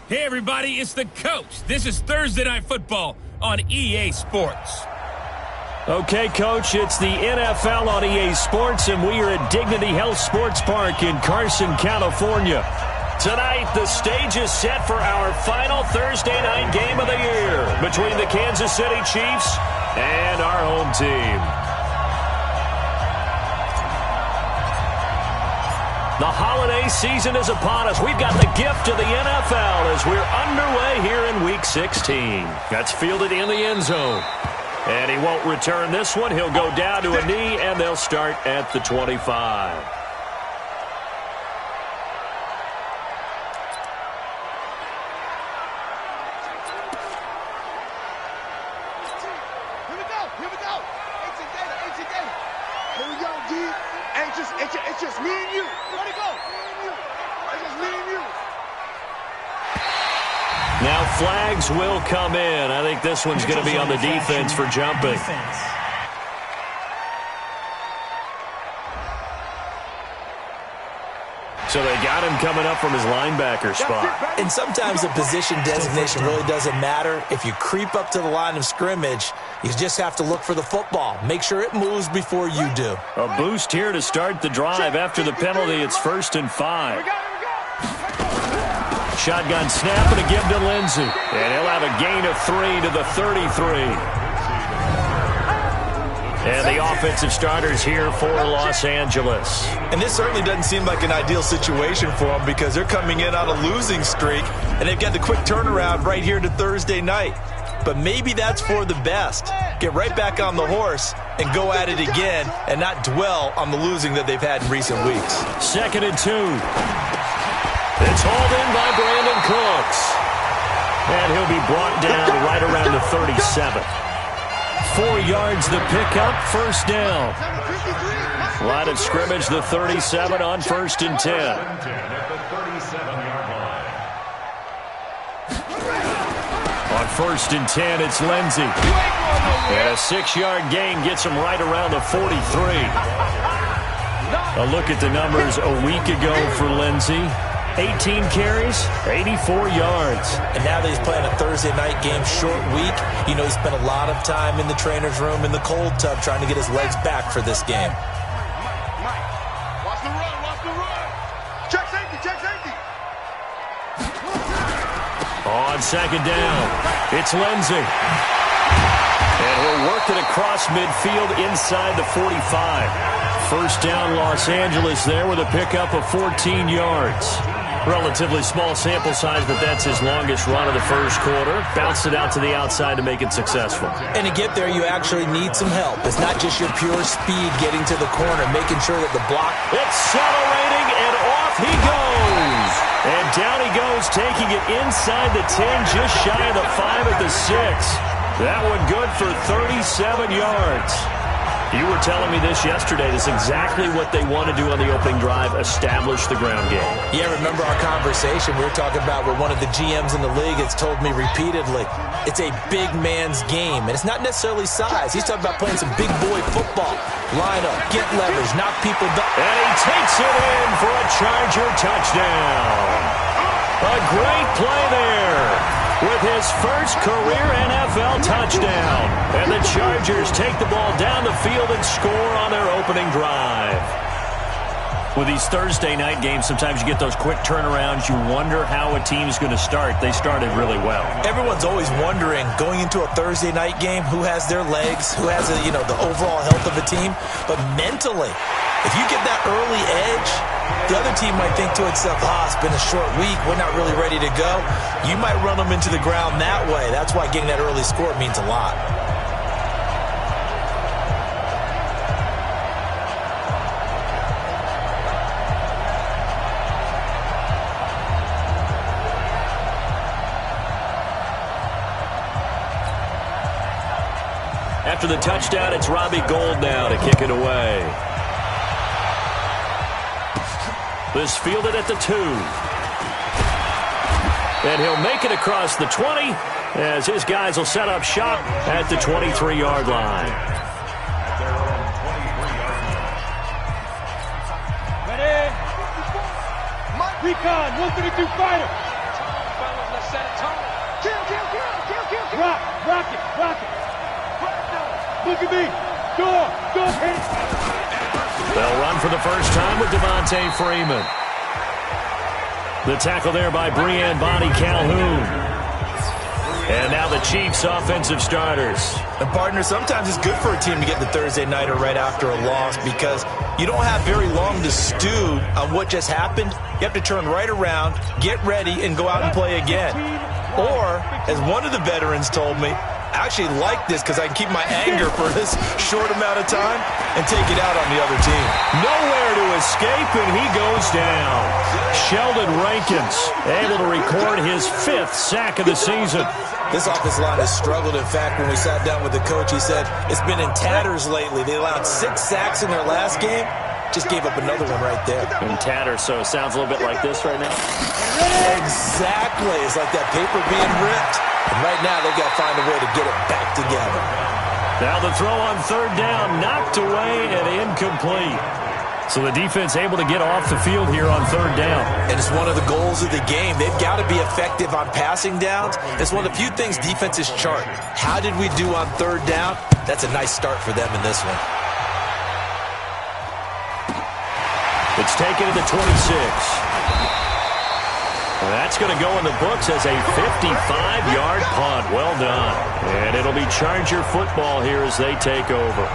Hey, everybody, it's the coach. This is Thursday Night Football on EA Sports. Okay, Coach, it's the NFL on EA Sports, and we are at Dignity Health Sports Park in Carson, California. Tonight, the stage is set for our final Thursday night game of the year between the Kansas City Chiefs and our home team. The holiday season is upon us. We've got the gift of the NFL as we're underway here in Week 16. That's fielded in the end zone. And he won't return this one. He'll go down to a knee, and they'll start at the 25. It's just me and you. Let it go. It's just me and you. Now flags will come in. I think this one's going to be on the defense for jumping. So they got him coming up from his linebacker spot. And sometimes the position designation really doesn't matter. If you creep up to the line of scrimmage, you just have to look for the football. Make sure it moves before you do. A boost here to start the drive. After the penalty, it's 1st and 5. Shotgun snap and a give to Lindsey. And he'll have a gain of 3 to the 33. And the offensive starters here for Los Angeles. And this certainly doesn't seem like an ideal situation for them because they're coming in on a losing streak, and they've got the quick turnaround right here to Thursday night. But maybe that's for the best. Get right back on the horse and go at it again and not dwell on the losing that they've had in recent weeks. 2nd and 2. It's hauled in by Brandon Cooks. And he'll be brought down right around the 37. 4 yards the pickup, 1st down. Line of scrimmage, the 37 on 1st and 10. On 1st and 10, it's Lindsey. And a 6-yard gain gets him right around the 43. A look at the numbers a week ago for Lindsey. 18 carries, 84 yards. And now that he's playing a Thursday night game, short week, you know he spent a lot of time in the trainer's room, in the cold tub, trying to get his legs back for this game. Watch the run. Check safety. On 2nd down, it's Lindsey. And he'll work it across midfield inside the 45. 1st down, Los Angeles there with a pickup of 14 yards. Relatively small sample size, but that's his longest run of the first quarter. Bounced it out to the outside to make it successful. And to get there, you actually need some help. It's not just your pure speed getting to the corner, making sure that the block... Accelerating, and off he goes. And down he goes, taking it inside the 10, just shy of the 5 at the 6. That one good for 37 yards. You were telling me this yesterday. This is exactly what they want to do on the opening drive, establish the ground game. Yeah, remember our conversation we were talking about where one of the GMs in the league has told me repeatedly, it's a big man's game. And it's not necessarily size. He's talking about playing some big boy football. Line up, get leverage, knock people down. And he takes it in for a Charger touchdown. A great play there with his first career NFL touchdown. And the Chargers take the ball down the field and score on their opening drive. With these Thursday night games, sometimes you get those quick turnarounds. You wonder how a team's going to start. They started really well. Everyone's always wondering, going into a Thursday night game, who has their legs, who has the overall health of a team. But mentally, if you get that early edge, the other team might think to itself, it's been a short week, we're not really ready to go. You might run them into the ground that way. That's why getting that early score means a lot. After the touchdown, it's Robbie Gould now to kick it away. This fielded at the 2. And he'll make it across the 20 as his guys will set up shop at the 23-yard line. Ready? Recon, 132 fighter. Rock it. Look at me. Go, hit it. They'll run for the first time with Devontae Freeman. The tackle there by Breanne Bonnie Calhoun. And now the Chiefs' offensive starters. And partner, sometimes it's good for a team to get the Thursday nighter right after a loss because you don't have very long to stew on what just happened. You have to turn right around, get ready, and go out and play again. Or, as one of the veterans told me, I actually like this because I can keep my anger for this short amount of time and take it out on the other team. Nowhere to escape, and he goes down. Sheldon Rankins able to record his 5th sack of the season. This offensive line has struggled. In fact, when we sat down with the coach, he said it's been in tatters lately. They allowed 6 sacks in their last game. Just gave up another one right there. In tatters, so it sounds a little bit like this right now. Exactly. It's like that paper being ripped. And right now, they've got to find a way to get it back together. Now the throw on 3rd down, knocked away and incomplete. So the defense able to get off the field here on 3rd down. And it's one of the goals of the game. They've got to be effective on passing downs. It's one of the few things defenses chart. How did we do on 3rd down? That's a nice start for them in this one. It's taken to the 26. That's going to go in the books as a 55-yard punt. Well done. And it'll be Charger football here as they take over.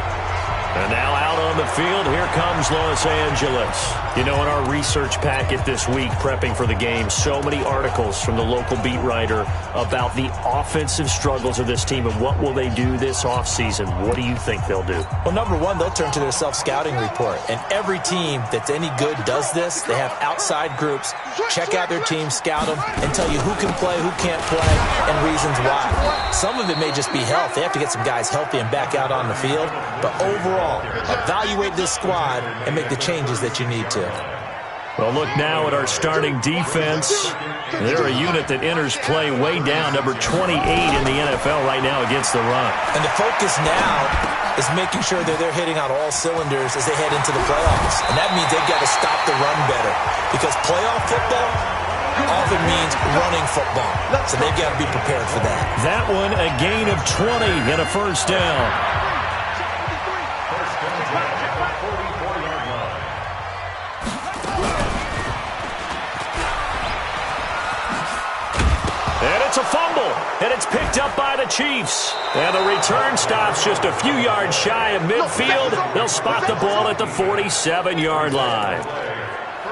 And now out on the field, here comes Los Angeles. You know, in our research packet this week, prepping for the game, so many articles from the local beat writer about the offensive struggles of this team and what will they do this offseason. What do you think they'll do? Well, number one, they'll turn to their self-scouting report. And every team that's any good does this. They have outside groups, check out their team, scout them, and tell you who can play, who can't play, and reasons why. Some of it may just be health. They have to get some guys healthy and back out on the field. But overall, evaluate this squad and make the changes that you need to. Well, look now at our starting defense. They're a unit that enters play way down, number 28 in the NFL right now against the run. And the focus now is making sure that they're hitting on all cylinders as they head into the playoffs. And that means they've got to stop the run better because playoff football often means running football. So they've got to be prepared for that. That one, a gain of 20 and a first down. And it's a fumble, and it's picked up by the Chiefs. And the return stops just a few yards shy of midfield. They'll spot the ball at the 47-yard line.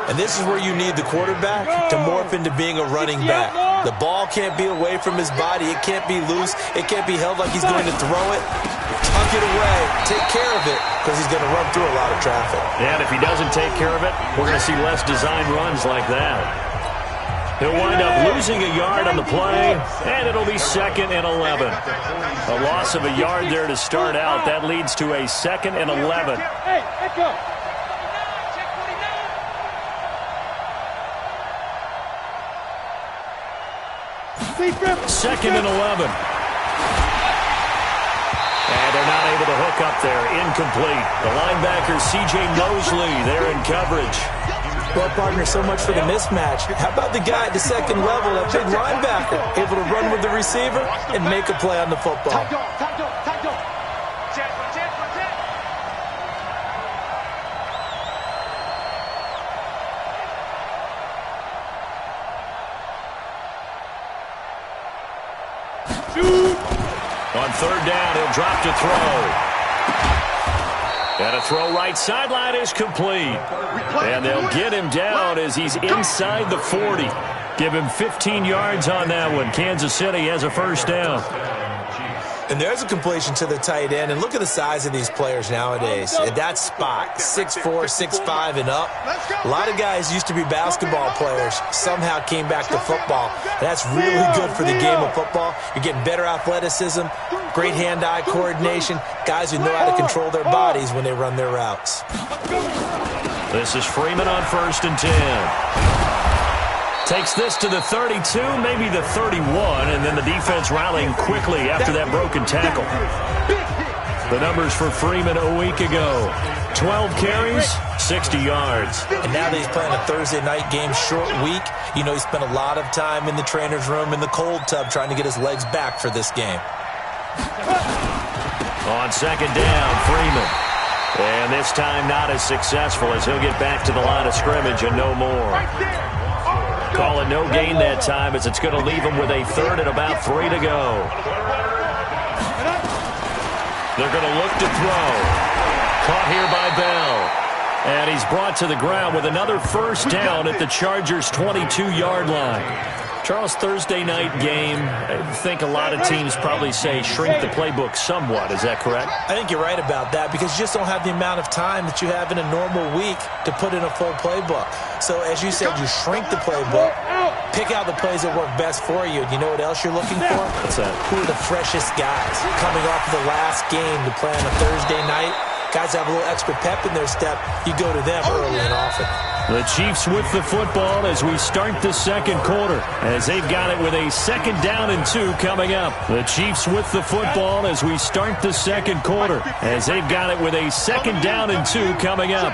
And this is where you need the quarterback to morph into being a running back. The ball can't be away from his body. It can't be loose. It can't be held like he's going to throw it. Tuck it away. Take care of it because he's going to run through a lot of traffic. And if he doesn't take care of it, we're going to see less design runs like that. He'll wind up losing a yard on the play, and it'll be 2nd and 11. A loss of a yard there to start out. That leads to a 2nd and 11. Hey, let's go. Second and 11. And they're not able to hook up there. Incomplete. The linebacker, C.J. Mosley, there in coverage. Well, partner, so much for the mismatch. How about the guy at the second level, that big linebacker, able to run with the receiver and make a play on the football? On 3rd down, he'll drop to throw. And a throw right sideline is complete. And they'll get him down as he's inside the 40. Give him 15 yards on that one. Kansas City has a first down. And there's a completion to the tight end. And look at the size of these players nowadays. At that spot, 6'4", 6'5", and up. A lot of guys used to be basketball players. Somehow came back to football. And that's really good for the game of football. You're getting better athleticism, great hand-eye coordination, guys who know how to control their bodies when they run their routes. This is Freeman on 1st and 10. Takes this to the 32, maybe the 31, and then the defense rallying quickly after that broken tackle. The numbers for Freeman a week ago. 12 carries, 60 yards. And now that he's playing a Thursday night game, short week, you know he spent a lot of time in the trainer's room in the cold tub trying to get his legs back for this game. On second down, Freeman. And this time not as successful as he'll get back to the line of scrimmage and no more. Call it no gain that time as it's going to leave him with a third and about 3 to go. They're going to look to throw. Caught here by Bell. And he's brought to the ground with another first down at the Chargers' 22-yard line. Charles, Thursday night game, I think a lot of teams probably say shrink the playbook somewhat. Is that correct? I think you're right about that because you just don't have the amount of time that you have in a normal week to put in a full playbook. So as you said, you shrink the playbook, pick out the plays that work best for you. You know what else you're looking for? What's that? Who are the freshest guys coming off of the last game to play on a Thursday night? Guys have a little extra pep in their step. You go to them early and often. The Chiefs with the football as we start the second quarter, as they've got it with a 2nd down and 2 coming up. The Chiefs with the football as we start the second quarter, as they've got it with a 2nd down and 2 coming up.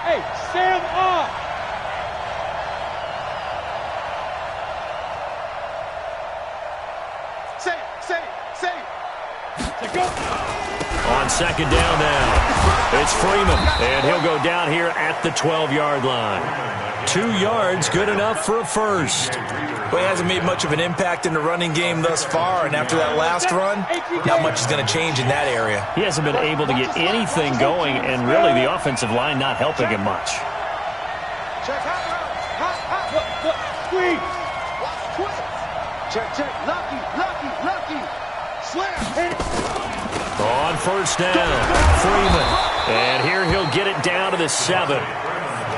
Hey, stand up. On second down now, it's Freeman, and he'll go down here at the 12-yard line. 2 yards, good enough for a first. Well, he hasn't made much of an impact in the running game thus far, and after that last run, not much is going to change in that area. He hasn't been able to get anything going, and really the offensive line not helping him much. Squeeze. Check. Lucky. Slam. Hit it. On first down, Freeman. And here he'll get it down to the 7.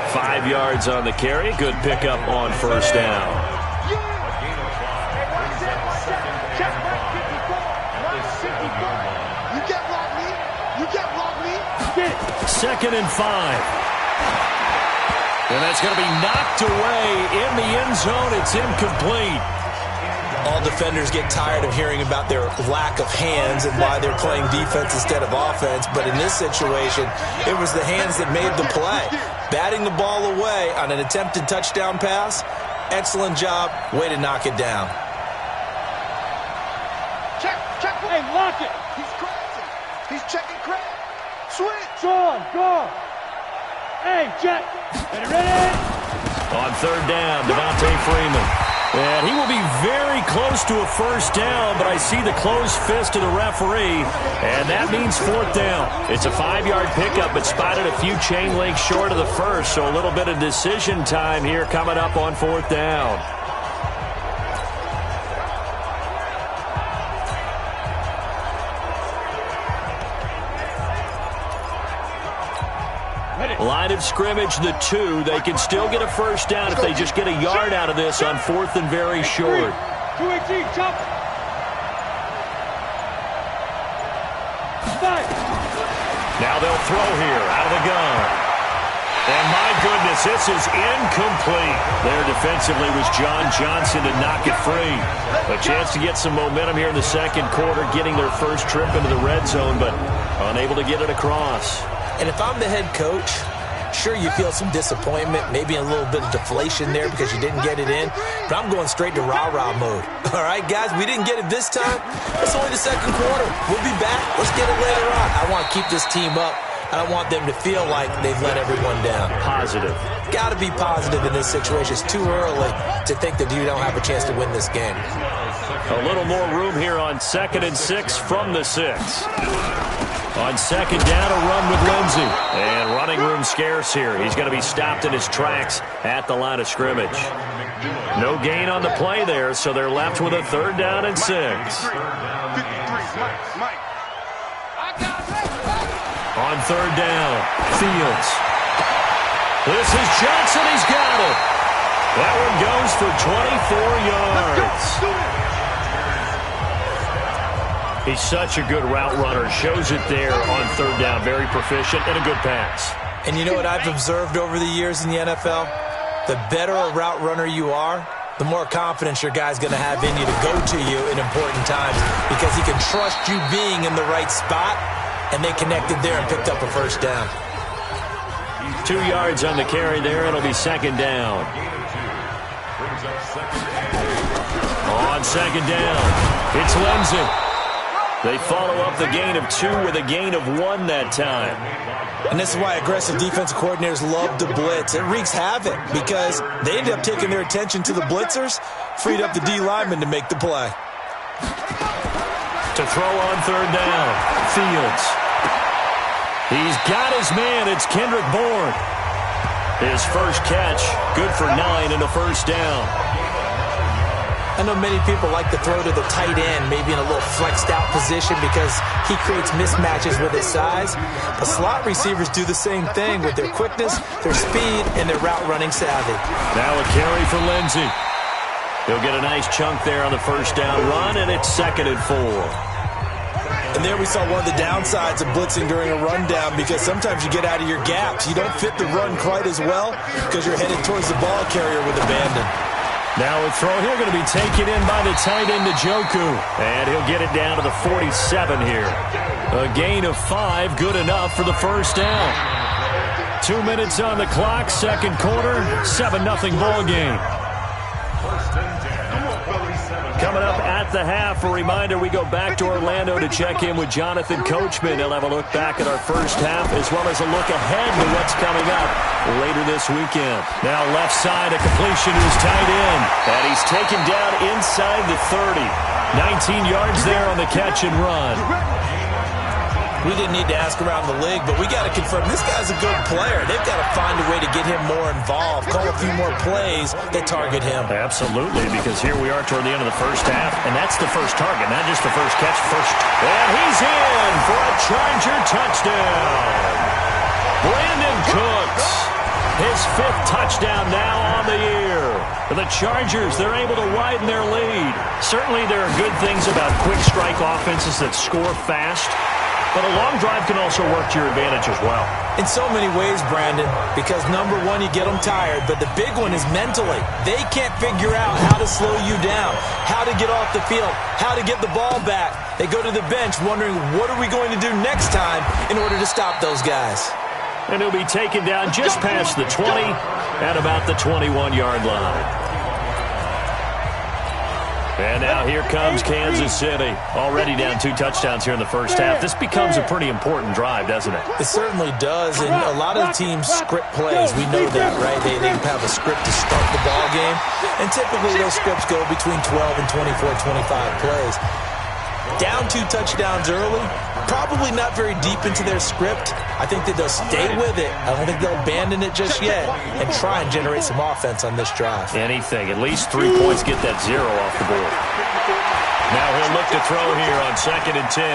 5 yards on the carry. Good pickup on first down. Second and 5. And that's going to be knocked away in the end zone. It's incomplete. All defenders get tired of hearing about their lack of hands and why they're playing defense instead of offense. But in this situation, it was the hands that made the play. Batting the ball away on an attempted touchdown pass. Excellent job. Way to knock it down. Check. Hey, lock it. He's crazy. He's checking crack. Switch. Go. Hey, Jack. Ready? On third down, Devontae Freeman. And he will be very close to a first down, but I see the closed fist of the referee, and that means 4th down. It's a 5-yard pickup, but spotted a few chain links short of the first, so a little bit of decision time here coming up on 4th down. Line of scrimmage, the 2. They can still get a first down if they just get a yard out of this on 4th and very short. 2-18, jump. 5. Now they'll throw here out of the gun. And my goodness, this is incomplete. There defensively was John Johnson to knock it free. A chance to get some momentum here in the second quarter, getting their first trip into the red zone, but unable to get it across. And if I'm the head coach, sure, you feel some disappointment, maybe a little bit of deflation there because you didn't get it in, but I'm going straight to rah-rah mode. All right, guys, we didn't get it this time. It's only the second quarter. We'll be back. Let's get it later on. I want to keep this team up. I don't want them to feel like they've let everyone down. Positive. Got to be positive in this situation. It's too early to think that you don't have a chance to win this game. A little more room here on 2nd and 6 from the 6. On second down, a run with Lindsey. And running room scarce here. He's going to be stopped in his tracks at the line of scrimmage. No gain on the play there, so they're left with a 3rd down and 6. On 3rd down, Fields. This is Johnson. He's got it. That one goes for 24 yards. He's such a good route runner. Shows it there on 3rd down. Very proficient and a good pass. And you know what I've observed over the years in the NFL? The better a route runner you are, the more confidence your guy's going to have in you to go to you in important times because he can trust you being in the right spot, and they connected there and picked up a first down. 2 yards on the carry there. It'll be second down. On second down, it's Lindsey. They follow up the gain of 2 with a gain of 1 that time. And this is why aggressive defensive coordinators love to blitz. It wreaks havoc because they end up taking their attention to the blitzers, freed up the D lineman to make the play. To throw on third down, Fields. He's got his man. It's Kendrick Bourne. His first catch, good for 9 and a first down. I know many people like to throw to the tight end, maybe in a little flexed out position because he creates mismatches with his size. But slot receivers do the same thing with their quickness, their speed, and their route running savvy. Now a carry for Lindsey. He'll get a nice chunk there on the first down run, and it's 2nd and 4. And there we saw one of the downsides of blitzing during a rundown because sometimes you get out of your gaps. You don't fit the run quite as well because you're headed towards the ball carrier with abandon. Now a throw here going to be taken in by the tight end Njoku. And he'll get it down to the 47 here. A gain of 5, good enough for the first down. 2 minutes on the clock, second quarter, 7-0 ball game. Coming up at the half, a reminder, we go back to Orlando to check in with Jonathan Coachman. He'll have a look back at our first half as well as a look ahead to what's coming up later this weekend. Now left side, a completion to his tight end. And he's taken down inside the 30. 19 yards there on the catch and run. We didn't need to ask around the league, but we got to confirm this guy's a good player. They've got to find a way to get him more involved, call a few more plays that target him. Absolutely, because here we are toward the end of the first half, and that's the first target, not just the first catch. And he's in for a Charger touchdown. Brandon Cooks, his 5th touchdown now on the year. For the Chargers, they're able to widen their lead. Certainly there are good things about quick strike offenses that score fast. But a long drive can also work to your advantage as well. In so many ways, Brandon, because number one, you get them tired, but the big one is mentally. They can't figure out how to slow you down, how to get off the field, how to get the ball back. They go to the bench wondering, what are we going to do next time in order to stop those guys? And he'll be taken down just past the 20 at about the 21-yard line. And now here comes Kansas City. Already down 2 touchdowns here in the first half. This becomes a pretty important drive, doesn't it? It certainly does. And a lot of the teams script plays. We know that, right? They have a script to start the ball game. And typically those scripts go between 12 and 24, 25 plays. Down 2 touchdowns early, probably not very deep into their script. I think that they'll stay with it. I don't think they'll abandon it just yet and try and generate some offense on this drive. Anything. At least 3 points, get that 0 off the board. Now he'll look to throw here on 2nd and 10.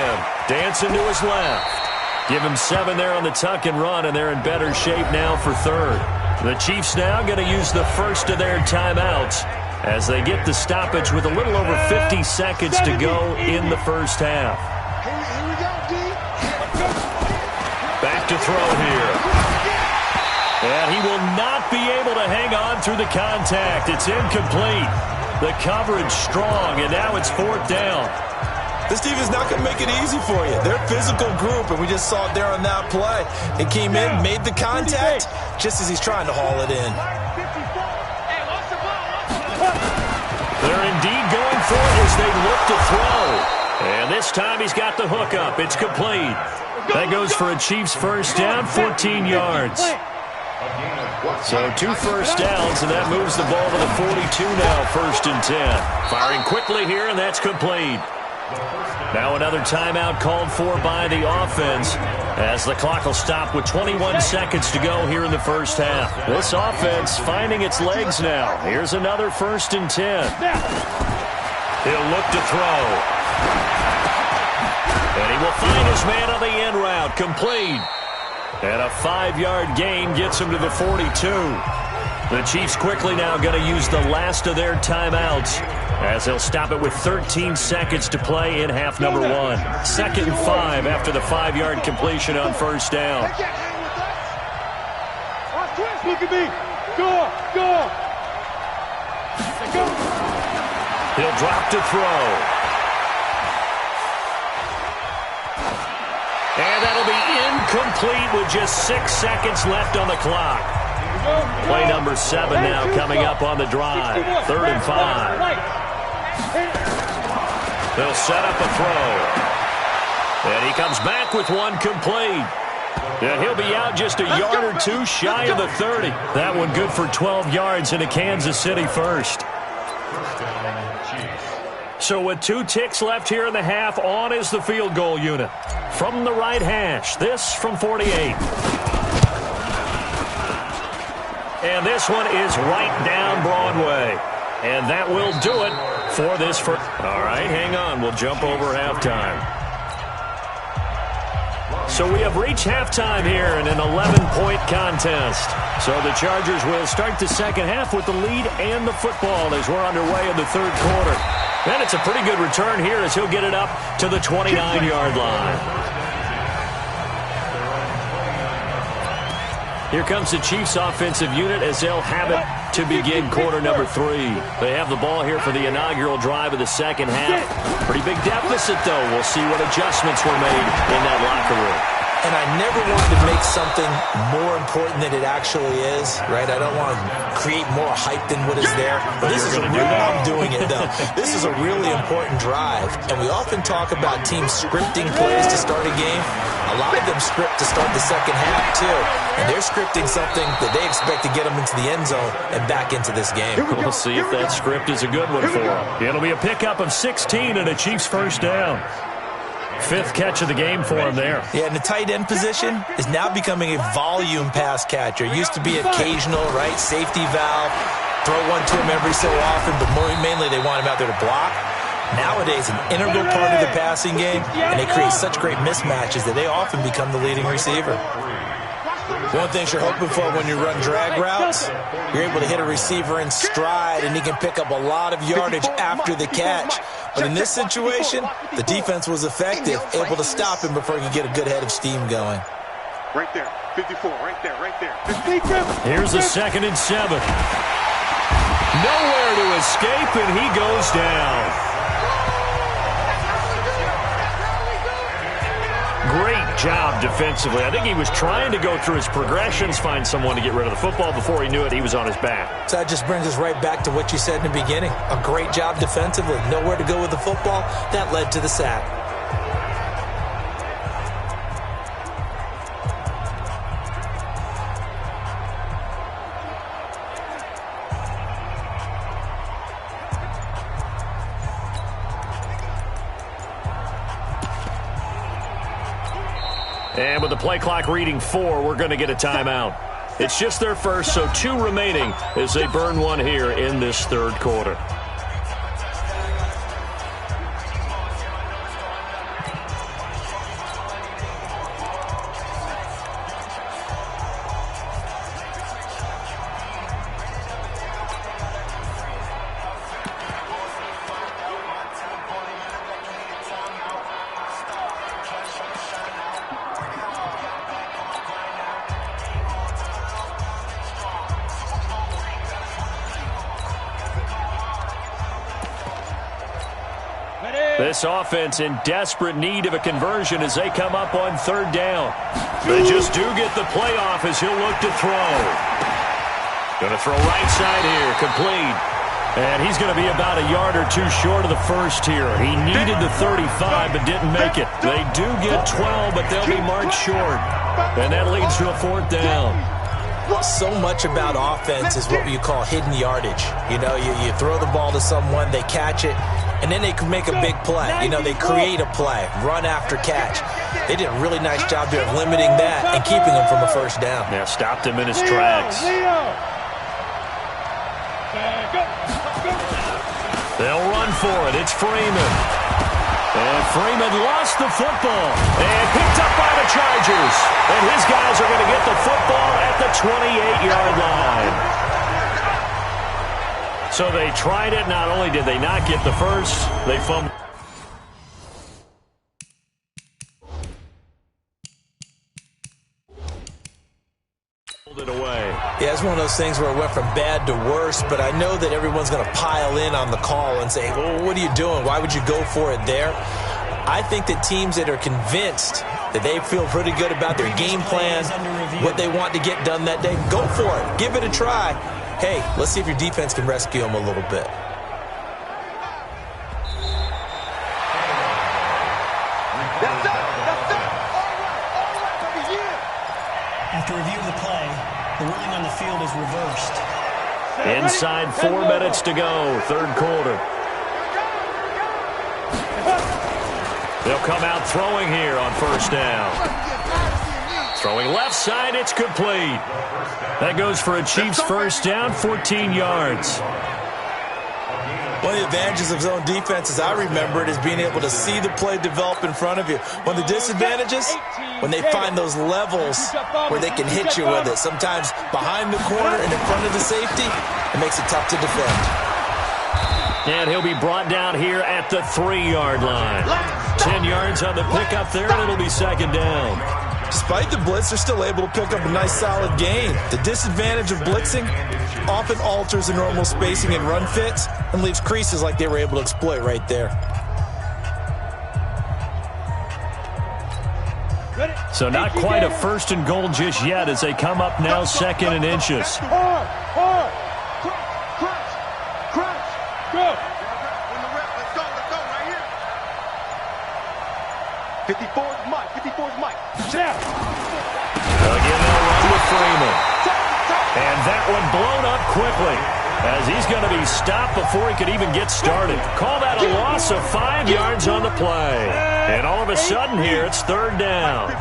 Dancing to his left. Give him 7 there on the tuck and run, and they're in better shape now for 3rd. The Chiefs now going to use the first of their timeouts as they get the stoppage with a little over 50 seconds to go in the first half. Back to throw here. And he will not be able to hang on through the contact. It's incomplete. The coverage strong, and now it's 4th down. This team is not going to make it easy for you. They're a physical group, and we just saw it there on that play. He came in, made the contact, just as he's trying to haul it in. They're indeed going for it as they look to throw. And this time he's got the hook up. It's complete. That goes for a Chiefs first down, 14 yards. So 2 first downs, and that moves the ball to the 42 now, 1st and 10. Firing quickly here, and that's complete. Now another timeout called for by the offense as the clock will stop with 21 seconds to go here in the first half. This offense finding its legs now. Here's another 1st and 10. He'll look to throw. And he will find his man on the end route. Complete. And a 5-yard gain gets him to the 42. The Chiefs quickly now going to use the last of their timeouts as they'll stop it with 13 seconds to play in half number 1. 2nd and 5 after the 5-yard completion on first down. Look at me. Go. He'll drop to throw. And that'll be incomplete with just 6 seconds left on the clock. Play number 7 now coming up on the drive. 3rd and 5. They'll set up a throw. And he comes back with one complete. And he'll be out just a yard or two shy of the 30. That one good for 12 yards into Kansas City first. So with 2 ticks left here in the half, on is the field goal unit. From the right hash, this from 48. And this one is right down Broadway. And that will do it for this first. All right, hang on. We'll jump over halftime. So we have reached halftime here in an 11-point contest. So the Chargers will start the second half with the lead and the football as we're underway in the 3rd quarter. And it's a pretty good return here as he'll get it up to the 29-yard line. Here comes the Chiefs offensive unit as they'll have it to begin quarter number 3. They have the ball here for the inaugural drive of the second half. Pretty big deficit, though. We'll see what adjustments were made in that locker room. And I never wanted to make something more important than it actually is, right? I don't want to create more hype than what is there. But this is I'm doing it, though. This is a really important drive. And we often talk about teams scripting plays to start a game. A lot of them script to start the second half, too. And they're scripting something that they expect to get them into the end zone and back into this game. We'll see if that script is a good one for them. It'll be a pickup of 16 and a Chiefs first down. 5th catch of the game for him there. Yeah, and the tight end position is now becoming a volume pass catcher. It used to be occasional, right? Safety valve, throw one to him every so often, but mainly they want him out there to block. Nowadays, an integral part of the passing game, and they create such great mismatches that they often become the leading receiver. One thing you're hoping for when you run drag routes, you're able to hit a receiver in stride, and he can pick up a lot of yardage after the catch. But in this situation, the defense was effective, able to stop him before he could get a good head of steam going. Right there, 54, right there. Here's a 2nd and 7. Nowhere to escape, and he goes down. Great job defensively. I think he was trying to go through his progressions, find someone to get rid of the football. Before he knew it, he was on his back. So that just brings us right back to what you said in the beginning. A great job defensively. Nowhere to go with the football. That led to the sack. And with the play clock reading 4, we're going to get a timeout. It's just their first, so 2 remaining as they burn one here in this 3rd quarter. This offense in desperate need of a conversion as they come up on 3rd down. They just do get the playoff as he'll look to throw. Going to throw right side here, complete. And he's going to be about a yard or 2 short of the first here. He needed the 35 but didn't make it. They do get 12, but they'll be marked short. And that leads to a 4th down. So much about offense is what you call hidden yardage. You know, you throw the ball to someone, they catch it, and then they can make a big play. You know, they create a play, run after catch. They did a really nice job there of limiting that and keeping him from a first down. Yeah, stopped him in his tracks. They'll run for it. It's Freeman. And Freeman lost the football and picked up by the Chargers. And his guys are going to get the football at the 28-yard line. So they tried it. Not only did they not get the first, they fumbled. Yeah, it's one of those things where it went from bad to worse, but I know that everyone's going to pile in on the call and say, well, what are you doing? Why would you go for it there? I think that teams that are convinced that they feel pretty good about their game plan, what they want to get done that day, go for it. Give it a try. Hey, let's see if your defense can rescue them a little bit. After review of the play, the ruling on the field is reversed. Inside 4 minutes to go, third quarter. They'll come out throwing here on first down. Throwing left side, it's complete. That goes for a Chiefs first down, 14 yards. One of the advantages of zone defense, as I remember it, is being able to see the play develop in front of you. One of the disadvantages, when they find those levels where they can hit you with it. Sometimes behind the corner and in front of the safety, it makes it tough to defend. And he'll be brought down here at the 3-yard line. 10 yards on the pickup there, and it'll be second down. Despite the blitz, they're still able to pick up a nice, solid gain. The disadvantage of blitzing often alters the normal spacing and run fits and leaves creases like they were able to exploit right there. So not quite a first and goal just yet as they come up now second and inches. Hard. Crunch. Go. Let's go right here. 54's Mike. Snap. Again, they'll run with Freeman. And that one blown up quickly as he's going to be stopped before he could even get started. Call that a loss of 5 yards on the play. And all of a sudden here, it's third down.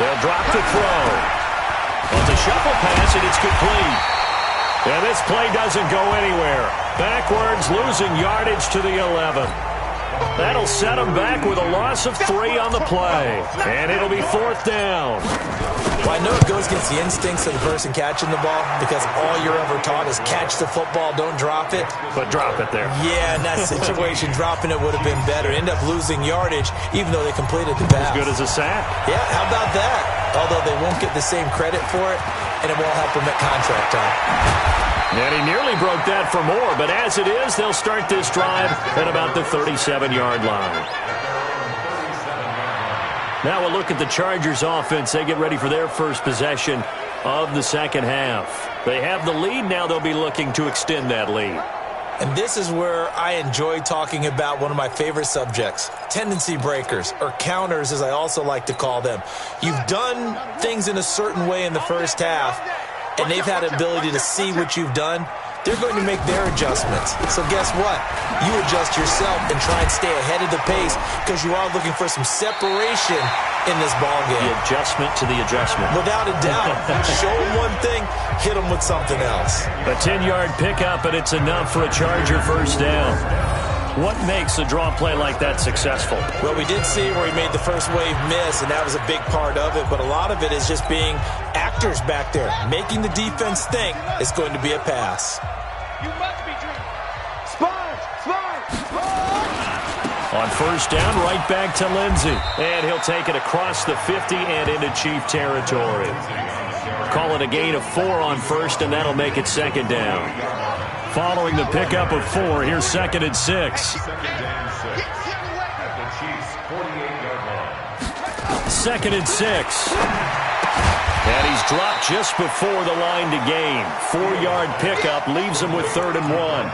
They'll drop to throw. Well, it's a shuffle pass, and it's complete. And this play doesn't go anywhere. Backwards, losing yardage to the 11. That'll set them back with a loss of 3 on the play. And it'll be fourth down. Well, I know it goes against the instincts of the person catching the ball because all you're ever taught is catch the football, don't drop it. But drop it there. Yeah, in that situation, dropping it would have been better. End up losing yardage even though they completed the pass. As good as a sack. Yeah, how about that? Although they won't get the same credit for it, and it won't help them at contract time. And he nearly broke that for more, but as it is, they'll start this drive at about the 37-yard line. Now we'll look at the Chargers offense. They get ready for their first possession of the second half. They have the lead. Now they'll be looking to extend that lead. And this is where I enjoy talking about one of my favorite subjects, tendency breakers, or counters as I also like to call them. You've done things in a certain way in the first half, and they've had an ability to see what you've done. They're going to make their adjustments. So guess what? You adjust yourself and try and stay ahead of the pace because you are looking for some separation in this ballgame. The adjustment to the adjustment. Without a doubt. Show them one thing, hit them with something else. A 10-yard pickup, and it's enough for a Charger first down. What makes a draw play like that successful? Well, we did see where he made the first wave miss, and that was a big part of it. But a lot of it is just being actors back there, making the defense think it's going to be a pass. You must be dreaming. Sponge. On first down, right back to Lindsey. And he'll take it across the 50 and into Chief territory. Call it a gain of 4 on first, and that'll make it second down. Following the pickup of 4, here's second and 6. Second and 6. And he's dropped just before the line to gain. 4-yard pickup leaves him with 3rd and 1.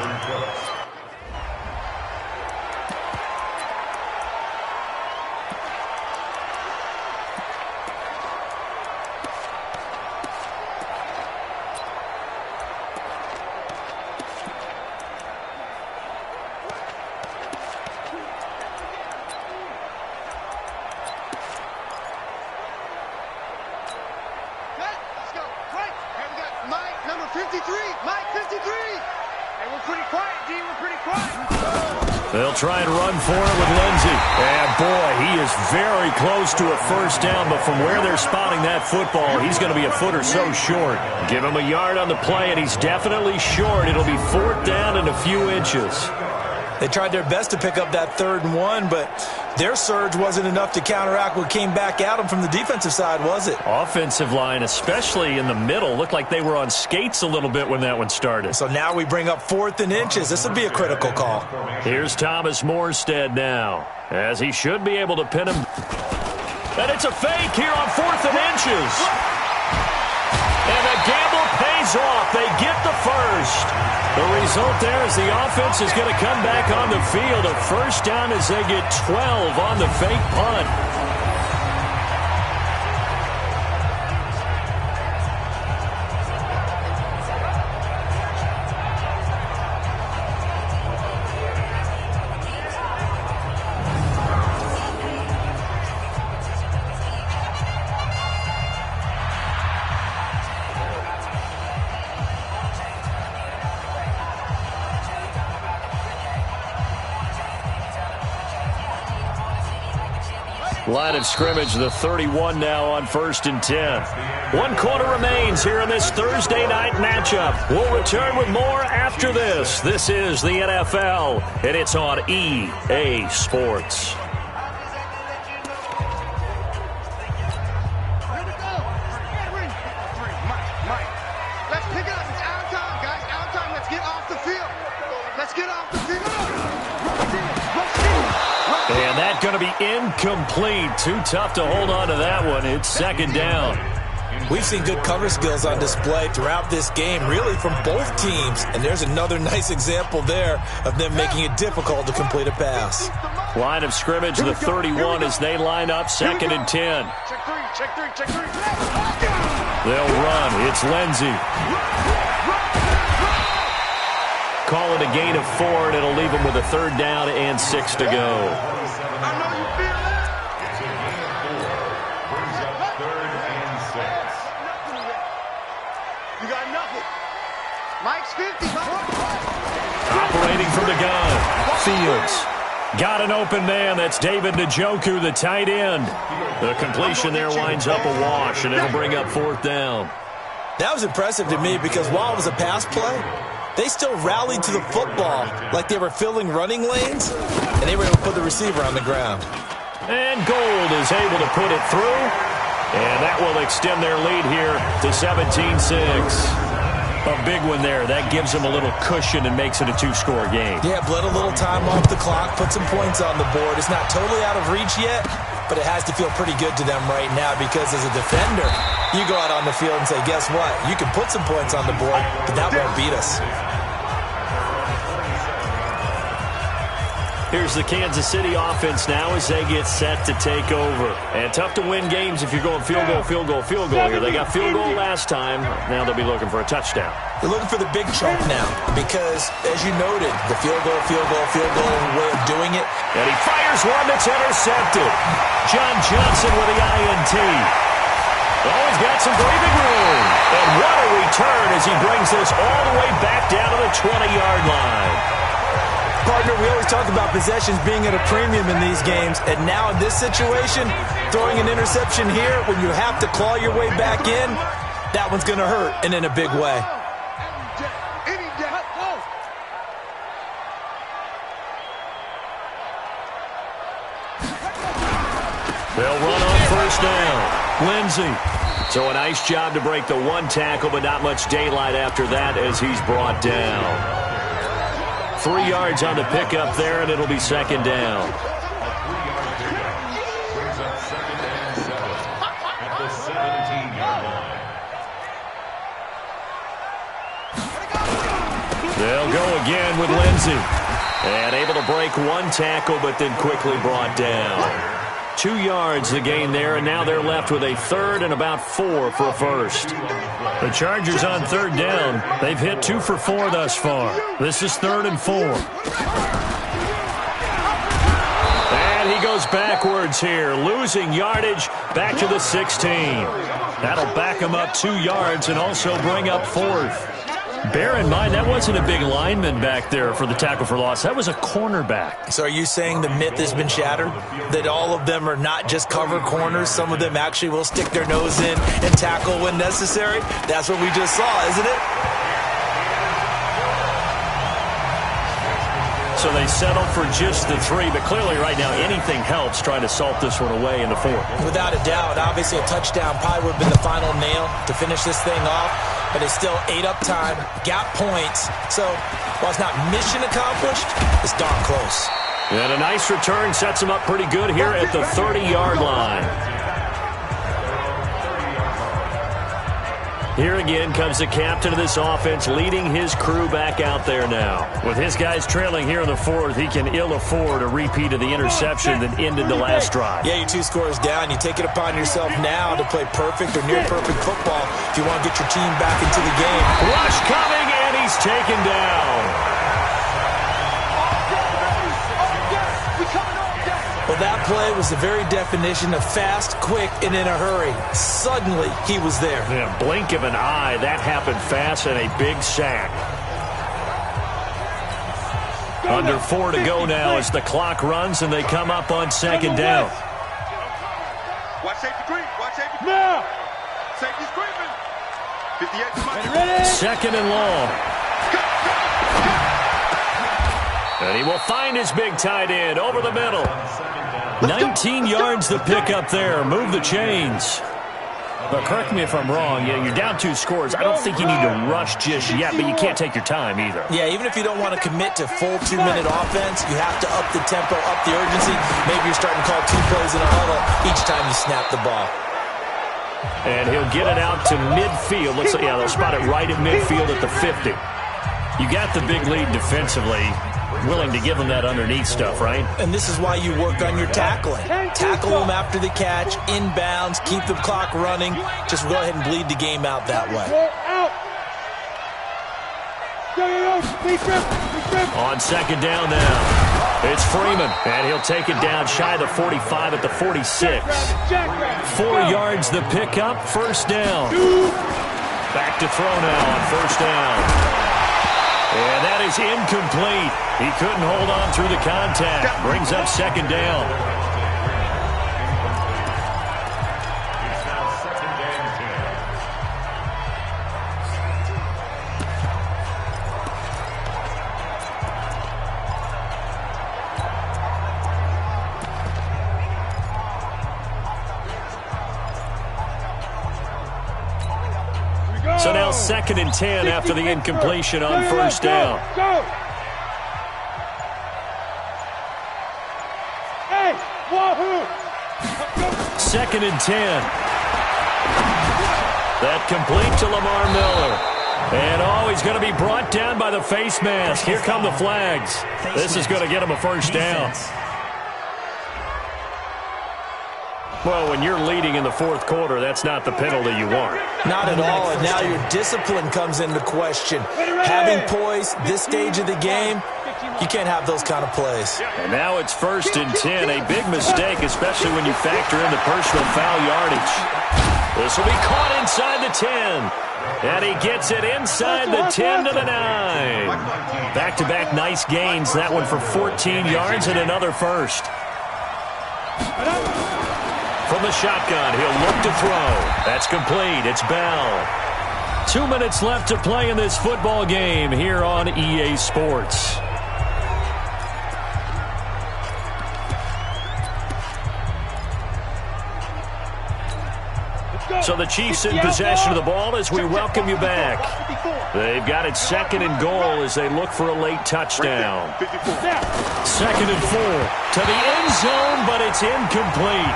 They'll try and run for it with Lindsey. And boy, he is very close to a first down, but from where they're spotting that football, he's going to be a foot or so short. Give him a yard on the play, and he's definitely short. It'll be 4th down and a few inches. They tried their best to pick up that 3rd and 1, but their surge wasn't enough to counteract what came back at them from the defensive side, was it? Offensive line, especially in the middle, looked like they were on skates a little bit when that one started. So now we bring up 4th and inches. This would be a critical call. Here's Thomas Morstead now, as he should be able to pin him. And it's a fake here on 4th and inches. And the gamble pays off. They get the first. The result there is the offense is going to come back on the field. A first down as they get 12 on the fake punt. Line of scrimmage, the 31 now on 1st and 10. 1 quarter remains here in this Thursday night matchup. We'll return with more after this. This is the NFL, and it's on EA Sports. Let's pick it up. It's out of time, guys. Out of time. Let's get off the field. Let's get off the field. And that's going to be incomplete. Too tough to hold on to that one. It's 2nd down. We've seen good cover skills on display throughout this game, really from both teams. And there's another nice example there of them making it difficult to complete a pass. Line of scrimmage, the 31 as they line up 2nd and 10. Check three, check three, check three. They'll run. It's Lindsey. Call it a gain of 4, and it'll leave them with a 3rd down and 6 to go. I know you feel that. You got nothing. Mike's 50. Operating from the gun. Fields. Got an open man. That's David Njoku, the tight end. The completion there winds up a wash, and it'll bring up 4th down. That was impressive to me because while it was a pass play, they still rallied to the football like they were filling running lanes, and they were able to put the receiver on the ground. And Gold is able to put it through, and that will extend their lead here to 17-6. A big one there. That gives them a little cushion and makes it a 2-score game. Yeah, bled a little time off the clock, put some points on the board. It's not totally out of reach yet, but it has to feel pretty good to them right now because as a defender, you go out on the field and say, guess what? You can put some points on the board, but that won't beat us. Here's the Kansas City offense now as they get set to take over. And tough to win games if you're going field goal, field goal, field goal here. They got field goal last time. Now they'll be looking for a touchdown. They're looking for the big chunk now because, as you noted, the field goal way of doing it. And he fires one that's intercepted. John Johnson with the INT. Oh, he's got some breathing room. And what a return as he brings this all the way back down to the 20-yard line. Partner, we always talk about possessions being at a premium in these games, and now in this situation, throwing an interception here when you have to claw your way back in, that one's going to hurt, and in a big way. They'll run on 1st down. Lindsey. So a nice job to break the 1 tackle, but not much daylight after that as he's brought down. 3 yards on the pickup there, and it'll be 2nd down. They'll go again with Lindsey. And able to break 1 tackle, but then quickly brought down. 2 yards the gain there, and now they're left with a 3rd and about 4 for a first. The Chargers on 3rd down. They've hit 2 for 4 thus far. This is 3rd and 4. And he goes backwards here, losing yardage back to the 16. That'll back him up 2 yards and also bring up 4th. Bear in mind, that wasn't a big lineman back there for the tackle for loss. That was a cornerback. So are you saying the myth has been shattered? That all of them are not just cover corners? Some of them actually will stick their nose in and tackle when necessary? That's what we just saw, isn't it? So they settled for just the 3, but clearly right now anything helps trying to salt this one away in the 4th. Without a doubt, obviously a touchdown probably would have been the final nail to finish this thing off, but it's still 8 up time, got points. So while it's not mission accomplished, it's darn close. And a nice return sets them up pretty good here at the 30-yard line. Here again comes the captain of this offense, leading his crew back out there now. With his guys trailing here in the 4th, he can ill afford a repeat of the interception that ended the last drive. Yeah, you're 2 scores down. You take it upon yourself now to play perfect or near perfect football if you want to get your team back into the game. Rush coming, and he's taken down. Well, that play was the very definition of fast, quick, and in a hurry. Suddenly, he was there. Yeah, blink of an eye, that happened fast, and a big sack. Under 4 to go now as the clock runs, and they come up on 2nd down. Watch safety creep. Watch safety creep. Now. Safety's creeping. 58 ready. 2nd and long. And he will find his big tight end over the middle. 19 yards the pick up there. Move the chains. But correct me if I'm wrong. You're down 2 scores. I don't think you need to rush just yet, but you can't take your time either. Yeah, even if you don't want to commit to full 2-minute offense, you have to up the tempo, up the urgency. Maybe you're starting to call 2 plays in a huddle each time you snap the ball. And he'll get it out to midfield. Looks like, yeah, they'll spot it right at midfield at the 50. You got the big lead defensively. Willing to give them that underneath stuff, right? And this is why you work on your tackling. Tackle them after the catch, inbounds, keep the clock running. Just go ahead and bleed the game out that way. On 2nd down now, it's Freeman, and he'll take it down shy of the 45 at the 46. 4 yards the pickup, 1st down. Back to throw now on 1st down. And that is incomplete. He couldn't hold on through the contact. Brings up 2nd down. So now 2nd and 10 after the incompletion on 1st down. Hey, wahoo! 2nd and 10. That complete to Lamar Miller. And he's going to be brought down by the face mask. Here come the flags. This is going to get him a 1st down. Well, when you're leading in the 4th quarter, that's not the penalty you want. Not at all, and now your discipline comes into question. Having poise this stage of the game, you can't have those kind of plays. And now it's 1st and 10, a big mistake, especially when you factor in the personal foul yardage. This will be caught inside the 10. And he gets it inside the 10 to the 9. Back-to-back nice gains, that one for 14 yards and another 1st. From the shotgun, he'll look to throw. That's complete. It's Bell. 2 minutes left to play in this football game here on EA Sports. So the Chiefs in possession of the ball as we welcome you back. They've got it 2nd and goal as they look for a late touchdown. 2nd and 4 to the end zone, but it's incomplete.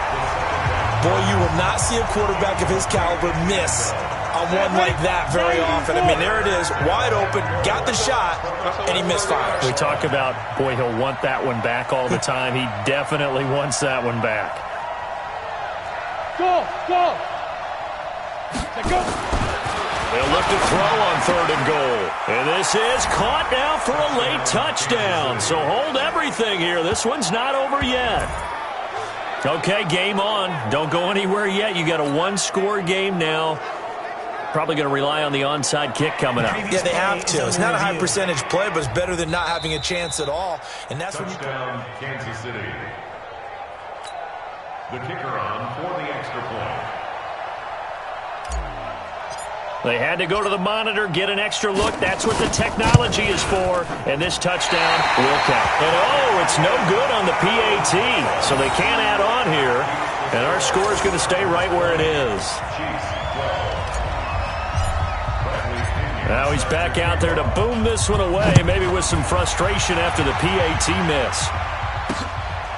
Boy, you will not see a quarterback of his caliber miss on one like that very often. I mean, there it is, wide open, got the shot, and he misfires. We talk about, boy, he'll want that one back all the time. He definitely wants that one back. Go! They'll look to throw on 3rd and goal. And this is caught now for a late touchdown. So hold everything here. This one's not over yet. Okay, game on. Don't go anywhere yet. You got a 1-score game now. Probably going to rely on the onside kick coming up. Yeah, they have to. It's not a high percentage play, but it's better than not having a chance at all. And that's when you touchdown, Kansas City. The kicker on for the extra point. They had to go to the monitor, get an extra look. That's what the technology is for. And this touchdown will count. And it's no good on the PAT. So they can't add on here. And our score is going to stay right where it is. Now he's back out there to boom this one away, maybe with some frustration after the PAT miss.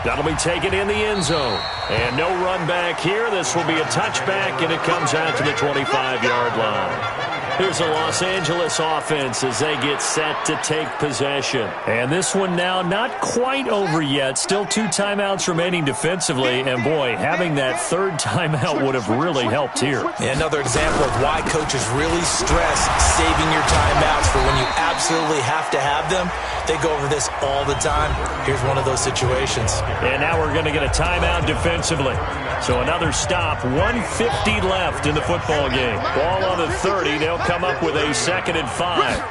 That'll be taken in the end zone. And no run back here. This will be a touchback, and it comes out to the 25-yard line. Here's the Los Angeles offense as they get set to take possession. And this one now not quite over yet. Still 2 timeouts remaining defensively. And, boy, having that third timeout would have really helped here. Yeah, another example of why coaches really stress saving your timeouts for when you absolutely have to have them. They go over this all the time. Here's one of those situations. And now we're going to get a timeout defensively. So another stop, 1:50 left in the football game. Ball on the 30. They'll come up with a 2nd and 5.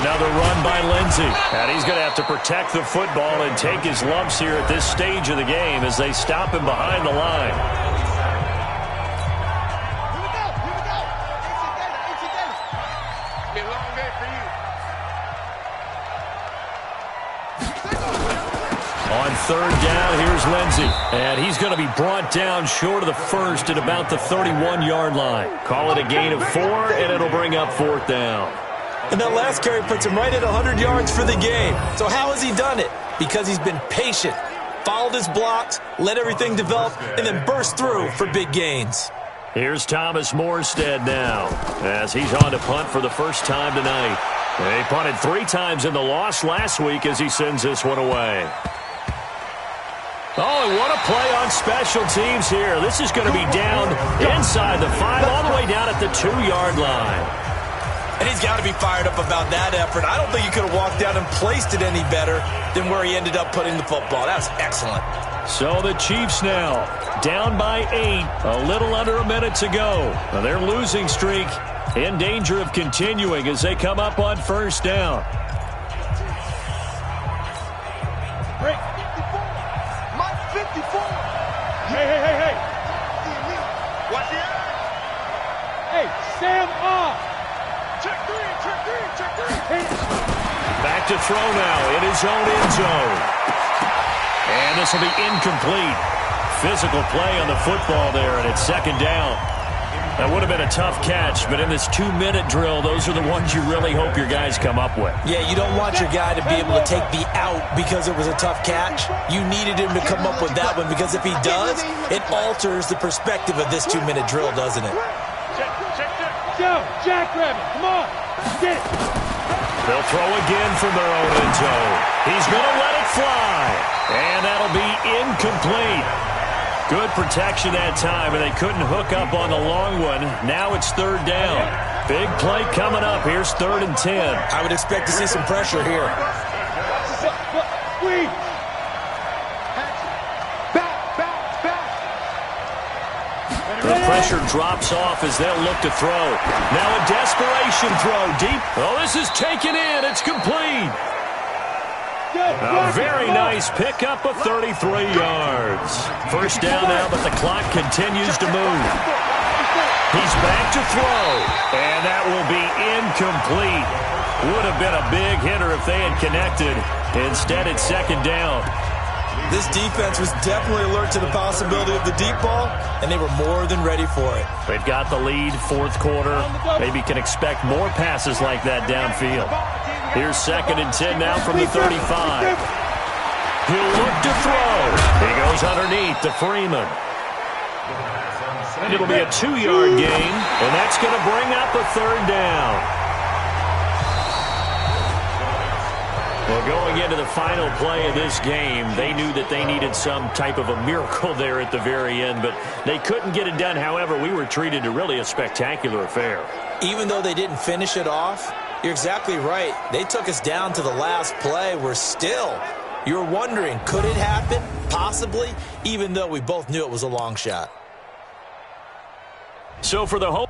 Another run by Lindsey. And he's going to have to protect the football and take his lumps here at this stage of the game as they stop him behind the line. On 3rd down, here's Lindsey. And he's going to be brought down short of the first at about the 31-yard line. Call it a gain of 4, and it'll bring up 4th down. And that last carry puts him right at 100 yards for the game. So how has he done it? Because he's been patient, followed his blocks, let everything develop, and then burst through for big gains. Here's Thomas Morstead now as he's on to punt for the first time tonight. They punted 3 times in the loss last week as he sends this one away. Oh, and what a play on special teams here. This is going to be down inside the 5, all the way down at the 2-yard line. And he's got to be fired up about that effort. I don't think he could have walked down and placed it any better than where he ended up putting the football. That was excellent. So the Chiefs now down by 8, a little under a minute to go. Now their losing streak in danger of continuing as they come up on 1st down. Break. Mike 54. Hey. Watch it. Hey, Sam off. Check 3. Back to throw now in his own end zone. And this will be incomplete. Physical play on the football there, and it's 2nd down. That would have been a tough catch, but in this 2-minute drill, those are the ones you really hope your guys come up with. Yeah, you don't want your guy to be able to take the out because it was a tough catch. You needed him to come up with that one because if he does, it alters the perspective of this 2-minute drill, doesn't it? Go, Jackrabbit, come on. Get it. They'll throw again from their own end zone. He's going to let it fly, and that'll be incomplete. Good protection that time, and they couldn't hook up on the long one. Now it's 3rd down. Big play coming up. Here's 3rd and 10. I would expect to see some pressure here. Squeeze. Back. The pressure drops off as they'll look to throw. Now a desperation throw deep. Oh, this is taken in. It's complete. A very nice pickup of 33 yards. 1st down now, but the clock continues to move. He's back to throw, and that will be incomplete. Would have been a big hitter if they had connected. Instead, it's 2nd down. This defense was definitely alert to the possibility of the deep ball, and they were more than ready for it. They've got the lead, 4th quarter. Maybe can expect more passes like that downfield. Here's 2nd and 10 now from the 35. He'll look to throw. He goes underneath to Freeman. It'll be a 2-yard gain, and that's going to bring up a 3rd down. Well, going into the final play of this game, they knew that they needed some type of a miracle there at the very end, but they couldn't get it done. However, we were treated to really a spectacular affair. Even though they didn't finish it off, you're exactly right. They took us down to the last play. We're still, you're wondering, could it happen? Possibly, even though we both knew it was a long shot. So for the home.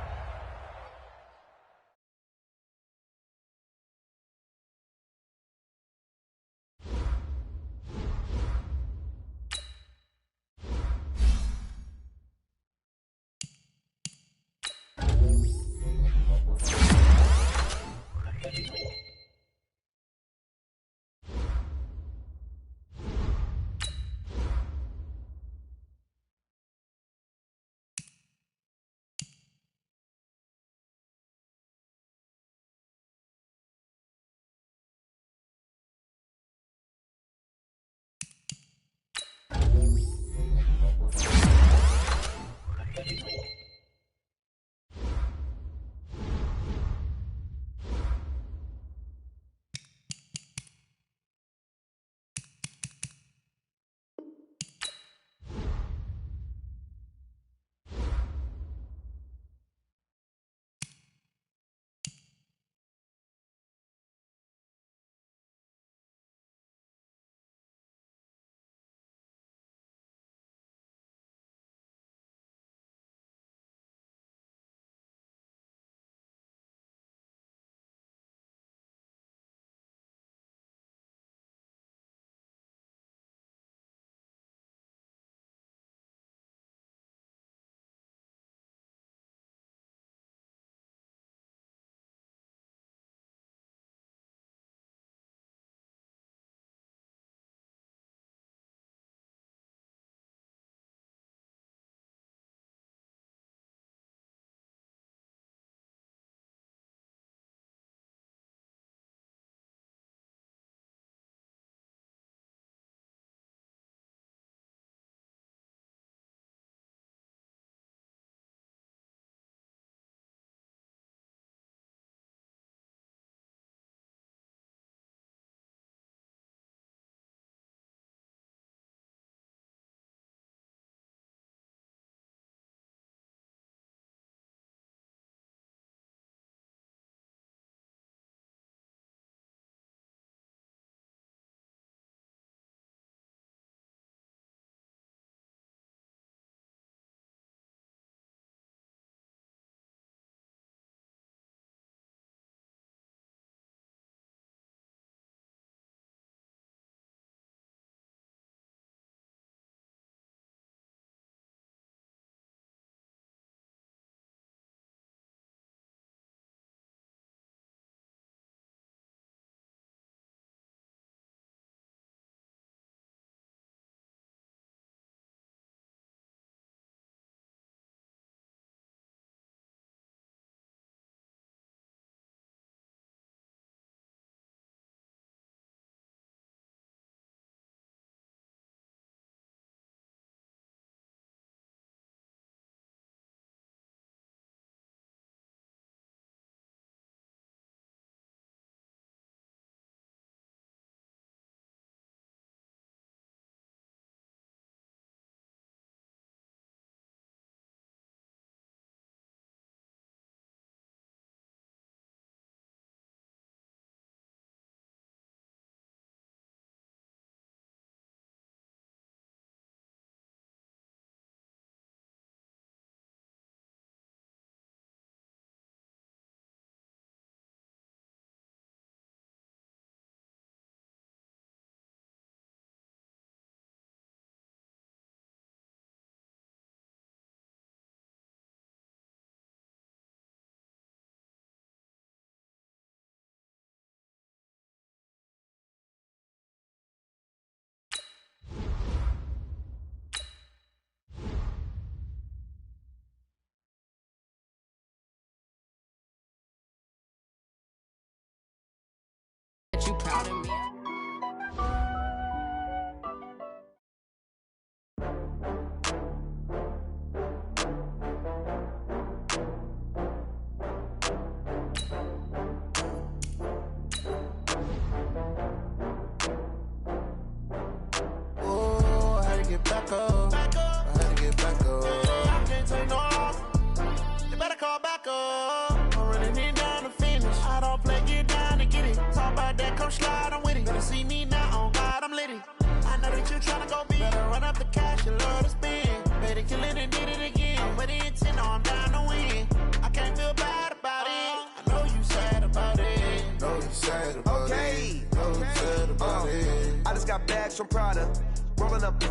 don't slide, I'm with it. Better see me now, on God, I'm litty. I know that you tryna go big. Better run up the cash, you love to spend. Better kill it and did it again. I'm with the intent, no, I'm down to win. I can't feel bad about it. I know you sad about it. Know you sad about it. Know you sad about it. I just got bags from Prada. Rolling up.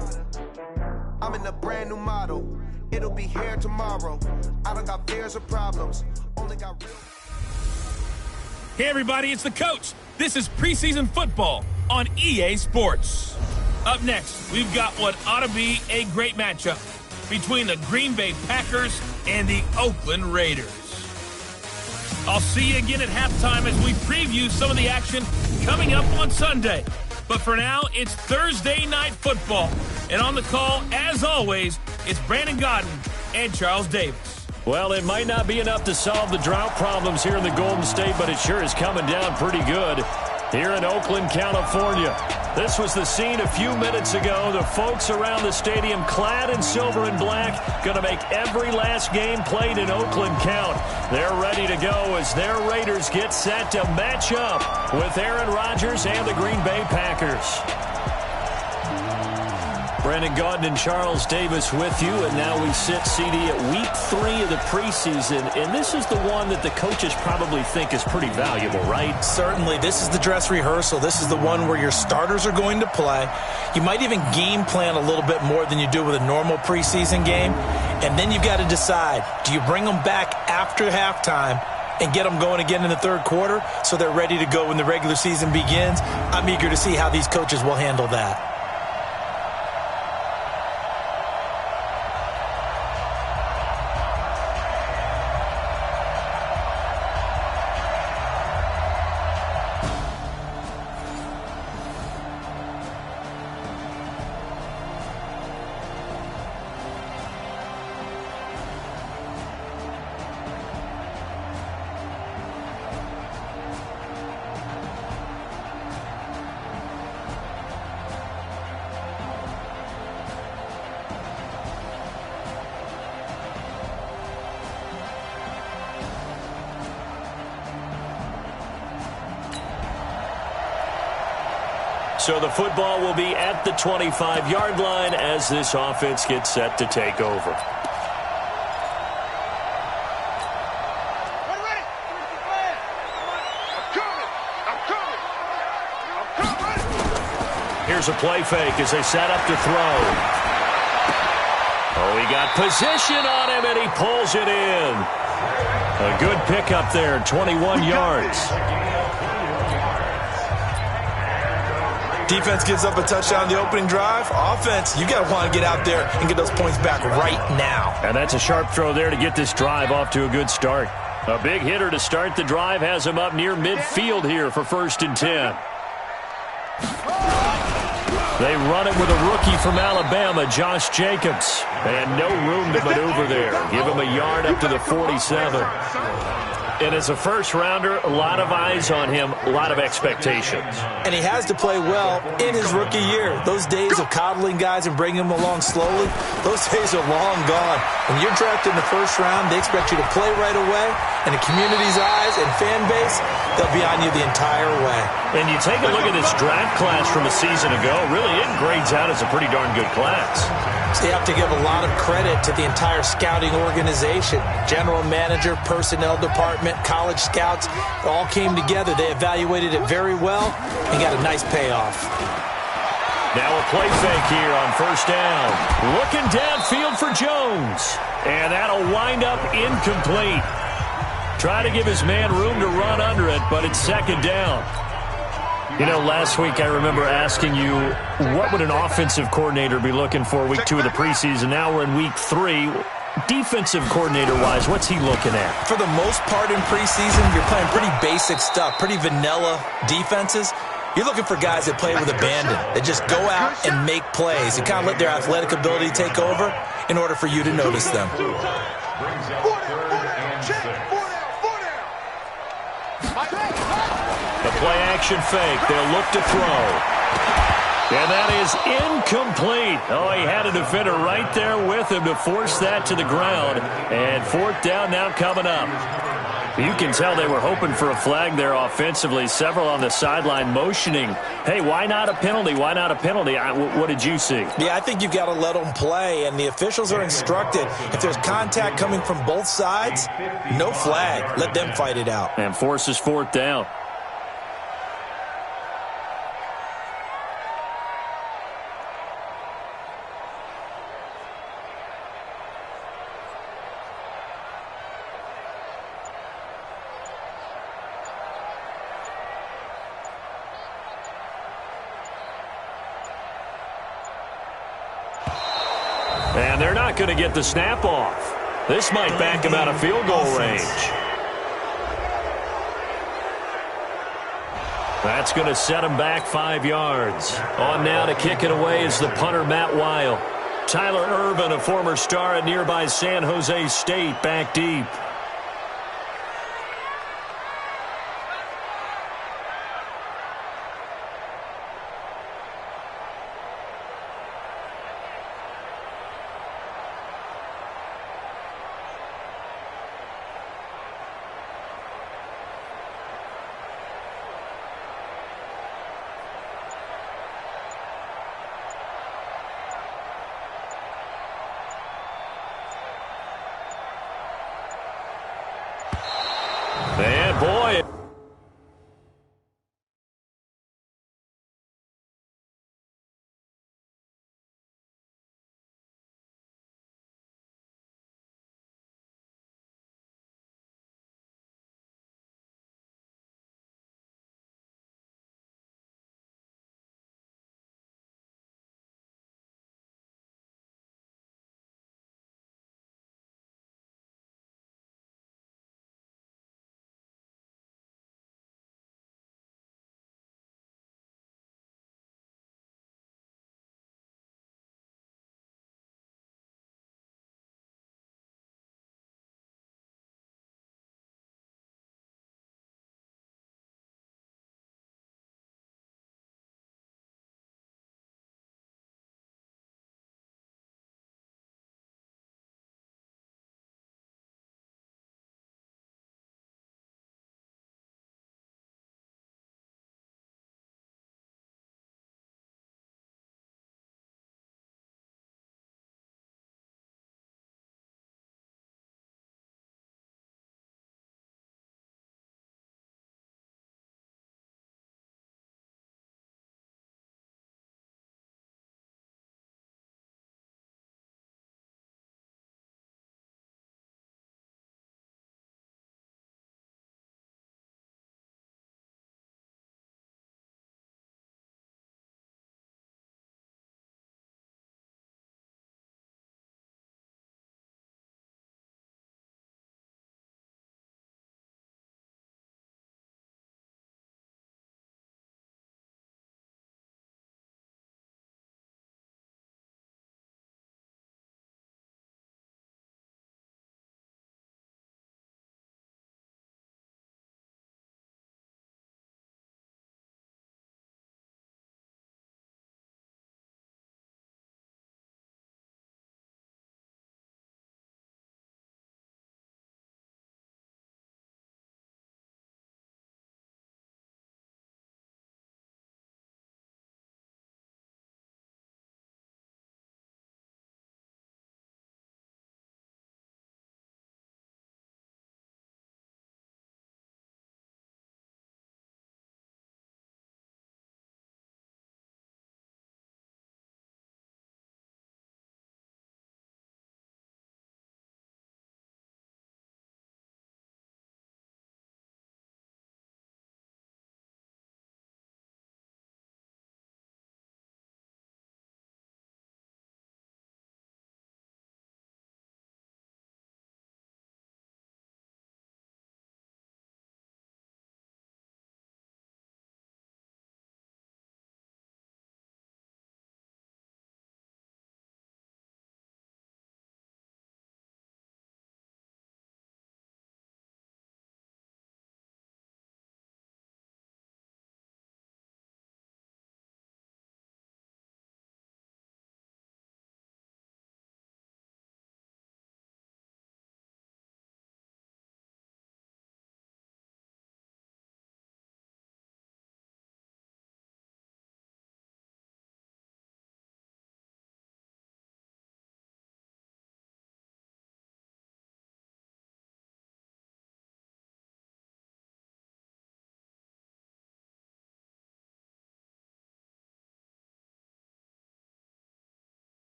I'm in a brand new model. It'll be here tomorrow. I don't got fears or problems. Only got real. Hey, everybody, it's the coach. This is preseason football on EA Sports. Up next, we've got what ought to be a great matchup between the Green Bay Packers and the Oakland Raiders. I'll see you again at halftime as we preview some of the action coming up on Sunday. But for now, it's Thursday Night Football. And on the call, as always, it's Brandon Godden and Charles Davis. Well, it might not be enough to solve the drought problems here in the Golden State, but it sure is coming down pretty good here in Oakland, California. This was the scene a few minutes ago. The folks around the stadium clad in silver and black going to make every last game played in Oakland count. They're ready to go as their Raiders get set to match up with Aaron Rodgers and the Green Bay Packers. Brandon Gaudin and Charles Davis with you, and now we sit, CD, at week 3 of the preseason, and this is the one that the coaches probably think is pretty valuable, right? Certainly. This is the dress rehearsal. This is the one where your starters are going to play. You might even game plan a little bit more than you do with a normal preseason game, and then you've got to decide, do you bring them back after halftime and get them going again in the third quarter so they're ready to go when the regular season begins? I'm eager to see how these coaches will handle that. So the football will be at the 25-yard line as this offense gets set to take over. Here's a play fake as they set up to throw. Oh, he got position on him, and he pulls it in. A good pickup there, 21 yards. Defense gives up a touchdown on the opening drive. Offense, you got to want to get out there and get those points back right now. And that's a sharp throw there to get this drive off to a good start. A big hitter to start the drive has him up near midfield here for 1st and 10. They run it with a rookie from Alabama, Josh Jacobs. And no room to maneuver there. Give him a yard up to the 47. And as a first-rounder, a lot of eyes on him, a lot of expectations. And he has to play well in his rookie year. Those days of coddling guys and bringing them along slowly, those days are long gone. When you're drafted in the first round, they expect you to play right away. And the community's eyes and fan base, they'll be on you the entire way. And you take a look at this draft class from a season ago, really it grades out as a pretty darn good class. So you have to give a lot of credit to the entire scouting organization. General manager, personnel department, college scouts, all came together. They evaluated it very well and got a nice payoff. Now a play fake here on 1st down. Looking downfield for Jones. And that'll wind up incomplete. Try to give his man room to run under it, but it's 2nd down. You know, last week I remember asking you, what would an offensive coordinator be looking for week 2 of the preseason? Now we're in week 3. Defensive coordinator-wise, what's he looking at? For the most part in preseason, you're playing pretty basic stuff, pretty vanilla defenses. You're looking for guys that play with abandon, that just go out and make plays and kind of let their athletic ability take over in order for you to notice them. The play-action fake. They'll look to throw. And that is incomplete. Oh, he had a defender right there with him to force that to the ground. And 4th down now coming up. You can tell they were hoping for a flag there offensively. Several on the sideline motioning, hey, why not a penalty? Why not a penalty? What did you see? Yeah, I think you've got to let them play, and the officials are instructed. If there's contact coming from both sides, no flag. Let them fight it out. And forces fourth down. And they're not going to get the snap off. This might back him out of field goal range. That's going to set him back 5 yards. On now to kick it away is the punter, Matt Weil. Tyler Irvin, a former star at nearby San Jose State, back deep. And boy,